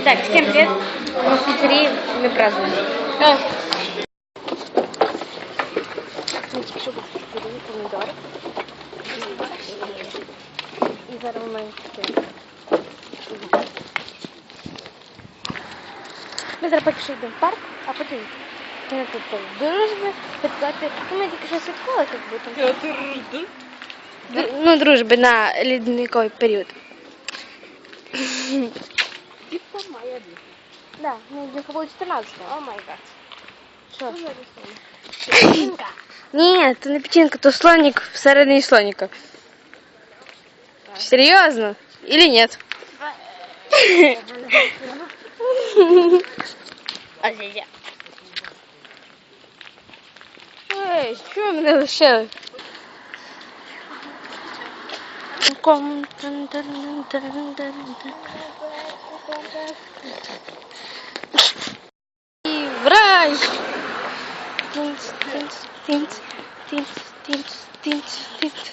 Так, всем привет. Мы в пиццерии, мы празднуем. Мы тільки що були в пиццерії, помідори. І зараз ми маємо пиццерію. Ми зараз поки що йдемо в парк, а потім ми тут дружби, святкувати. Ми тільки що святкували, як будто. Ну, дружби на ледниковий період. Пицца моя. Да, ну, для кого 14. О май гад. Що? Печенька. Ні, це не печенька, то слоник всередині слоника. Серйозно? Или нет? Ей, що мене лишили? І в рай! Тинц, тинц, тинц, тинц, тинц, тинц, тинц.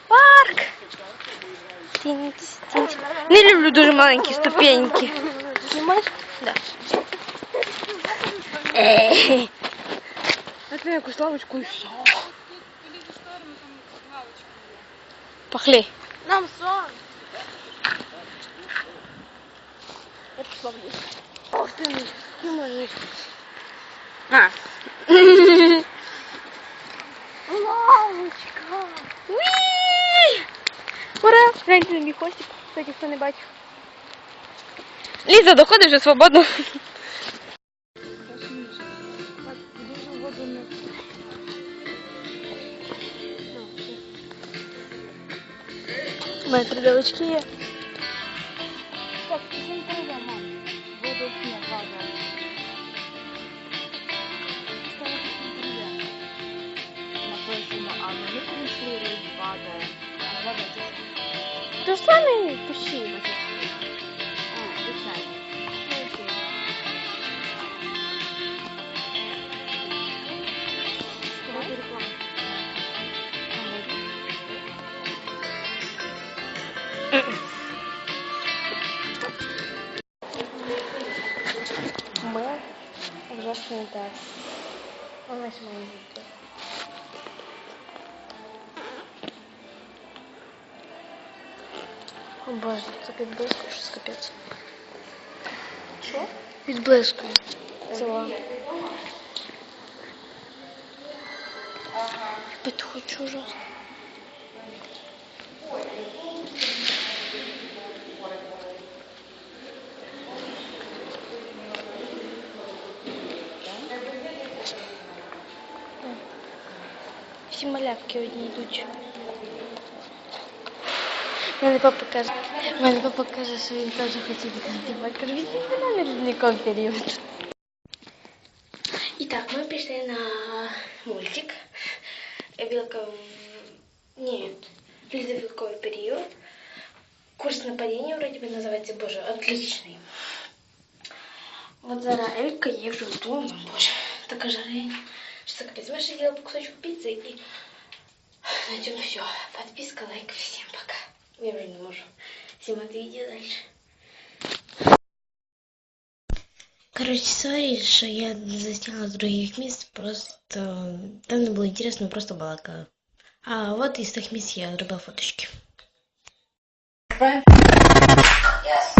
Парк! Тинц, тинц. Не люблю дуже маленькі ступеньки. Знімаєш? Да. Возьми якусь лавочку і все. Пошли. Нам сон. Я пішла вниз. Ох ти, не можеш. А. Лавочка. Уі! Ура! Гляньте на мій хвостик, кстати, хто не бачив. Ліза, доходи вже свободно. У мене 3 очки є. Так, всім привіт, мам. Воду не падає. Написано, а мені прийшли рейс падає. А вода тут. То саме пиши. А, звичайно. Давайте рекламу. Ми вже снідали. Вона ж має бути. О боже, це підблискує, щось капець. Що? Підблискує. Ціла. Пити хочу ужасно. Всі малявки одні йдуть. Мене папа каже, що він теж хотів бути знімати. Кажу, візьміть мене на ледниковий період. І так, ми пішли на мультик. Вилка в... Нет, ледниковый период. Курс нападения вроде бы называется, боже, отличный. Вот зараз Элька, я уже дома, боже, такая жарень. Что капец, мы же ела по кусочку пиццы и на этом все. Подписка, лайк, всем пока. Я уже не могу снимать видео дальше. Короче, сори, что я засняла с других мест, просто там не было интересно, просто балакала. А вот из тех мест я зробила фоточки. Yes.